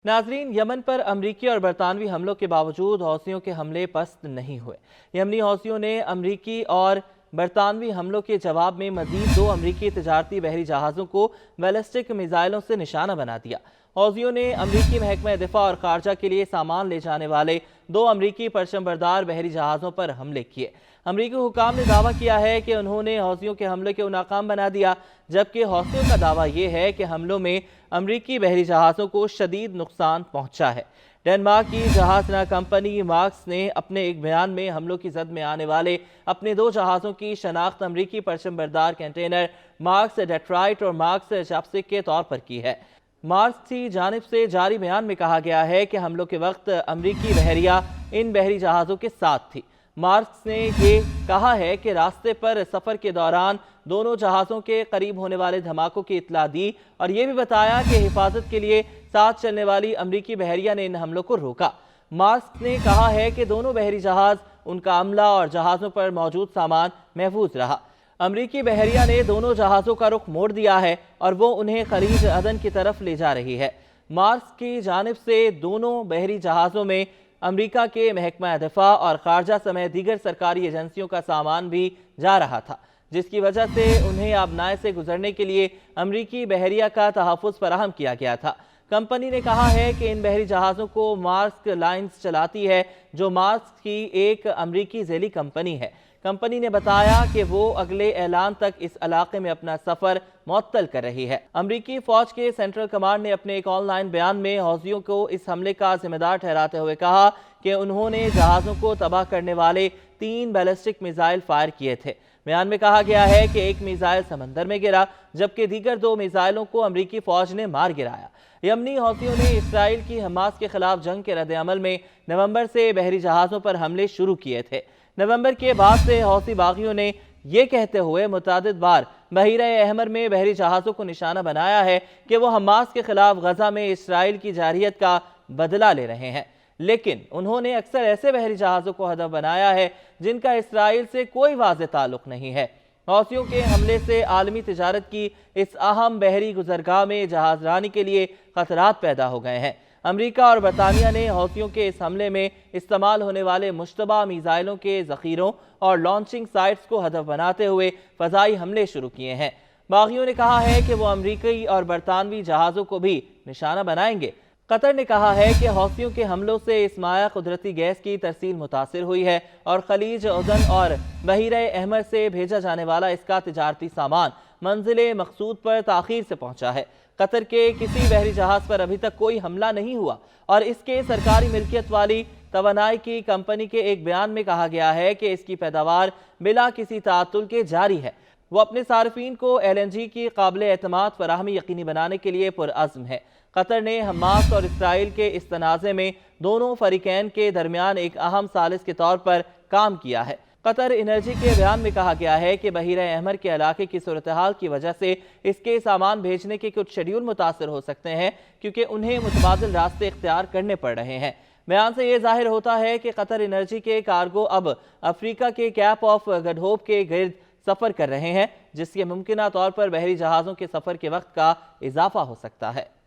नाजरीन, यमन पर अमरीकी और बरतानवी हमलों के बावजूद हौसियों के हमले पस्त नहीं हुए। यमनी हौसियों ने अमरीकी और बरतानवी हमलों के जवाब में मजीद 2 अमरीकी तजारती बहरी जहाज़ों को बैलिस्टिक मिसाइलों से निशाना बना दिया। हौसियों ने अमरीकी महकमा दिफा और खारजा के लिए सामान ले जाने वाले 2 अमरीकी परचम बरदार बहरी जहाज़ों पर हमले किए। अमरीकी हुकाम ने दावा किया है कि उन्होंने हौसियों के हमले को नाकाम बना दिया, जबकि हौसियों का दावा यह है कि हमलों में अमरीकी बहरी जहाज़ों को शदीद नुकसान पहुंचा है। डेनमार्क की जहाज़ना कंपनी मार्क्स ने अपने एक बयान में हमलों की जद में आने वाले अपने 2 जहाज़ों की शनाख्त अमरीकी परचम बरदार कंटेनर मार्क्स डेट्राइट और मार्क्स चैपस्टिक के तौर पर की है। मार्क्स की जानिब से जारी बयान में कहा गया है कि हमलों के वक्त अमरीकी बहरिया इन बहरी जहाज़ों के साथ थी। मार्क्स ने ये कहा है कि रास्ते पर सफ़र के दौरान दोनों जहाज़ों के करीब होने वाले धमाकों की इत्तला दी और ये भी बताया कि हिफाजत के लिए साथ चलने वाली अमरीकी बहरिया ने इन हमलों को रोका। मार्क्स ने कहा है कि दोनों बहरी जहाज़, उनका अमला और जहाज़ों पर मौजूद सामान महफूज रहा। अमरीकी बहरिया ने दोनों जहाज़ों का रुख मोड़ दिया है और वो उन्हें खलीज अदन की तरफ ले जा रही है। मार्क्स की जानिब से दोनों बहरी जहाज़ों में अमरीका के महकमा दिफा और खारजा समेत दीगर सरकारी एजेंसियों का सामान भी जा रहा था, जिसकी वजह से उन्हें आबनाए से गुजरने के लिए अमरीकी बहरिया का तहफ़्फ़ुज़ फराहम किया गया था। कंपनी ने कहा है कि इन बहरी जहाज़ों को मार्क्स लाइन्स चलाती है, जो मार्क्स की एक अमरीकी ज़ेली कंपनी है। कंपनी ने बताया कि वो अगले ऐलान तक इस इलाके में अपना सफ़र मुअत्तल कर रही है। अमरीकी फ़ौज के सेंट्रल कमांड ने अपने एक ऑनलाइन बयान में हौसियों को इस हमले का जिम्मेदार ठहराते हुए कहा कि उन्होंने जहाज़ों को तबाह करने वाले 3 बैलिस्टिक मिसाइल फायर किए थे। बयान में कहा गया है कि एक मिसाइल समंदर में गिरा, जबकि दीगर 2 मिसाइलों को अमरीकी फ़ौज ने मार गिराया। यमनी हौसियों ने इसराइल की हमास के खिलाफ जंग के रद्द-ए-अमल में नवंबर से बहरी जहाज़ों पर हमले शुरू किए थे। नवंबर के बाद से हौसी बागियों ने ये कहते हुए मुतादिद बार बहीर-ए-अहमर में बहरी जहाज़ों को निशाना बनाया है कि वो हमास के खिलाफ गजा में इसराइल की जारहियत का बदला ले रहे हैं, लेकिन उन्होंने अक्सर ऐसे बहरी जहाज़ों को हदफ बनाया है जिनका इसराइल से कोई वाज़ेह ताल्लुक नहीं है। हौसियों के हमले से आलमी तिजारत की इस अहम बहरी गुजरगाह में जहाज़रानी के लिए खतरात पैदा हो गए हैं। अमरीका और बरतानिया ने हौसियों के इस हमले में इस्तेमाल होने वाले मुश्तबा मिसाइलों के ज़ख़ीरों और लॉन्चिंग साइट्स को हदफ बनाते हुए फ़ज़ाई हमले शुरू किए हैं। बागियों ने कहा है कि वो अमरीकी और बरतानवी जहाज़ों को भी निशाना बनाएंगे। कतर ने कहा है कि हौसियों के हमलों से इस माया कुदरती गैस की तरसील मुतासिर हुई है और खलीज उदन और बहीर-ए-अहमर से भेजा जाने वाला इसका तिजारती सामान मंजिल मकसूद पर ताख़ीर से पहुंचा है। कतर के किसी बहरी जहाज़ पर अभी तक कोई हमला नहीं हुआ और इसके सरकारी मिल्कियत वाली तवानाई की कंपनी के एक बयान में कहा गया है कि इसकी पैदावार बिला किसी ताअत्तुल के जारी है। वो अपने सार्फिन को LNG की काबिल एतमाद फराहमी यकीनी बनाने के लिए पुरअज़्म है। कतर ने हमास और इसराइल के इस तनाज़े में दोनों फरीकैन के दरमियान एक अहम सालिस के तौर पर काम किया है। कतर एनर्जी के बयान में कहा गया है कि बहीर-ए-अहमर के इलाके की सूरत-ए-हाल की वजह से इसके सामान भेजने के कुछ शेड्यूल मुतासर हो सकते हैं, क्योंकि उन्हें मुतबादिल रास्ते इख्तियार करने पड़ रहे हैं। बयान से ये जाहिर होता है कि कतर एनर्जी के कार्गो अब अफ्रीका के कैप ऑफ गुड होप के गिर्द सफ़र कर रहे हैं, जिससे मुमकिना तौर पर बहरी जहाज़ों के सफ़र के वक्त का इजाफा हो सकता है।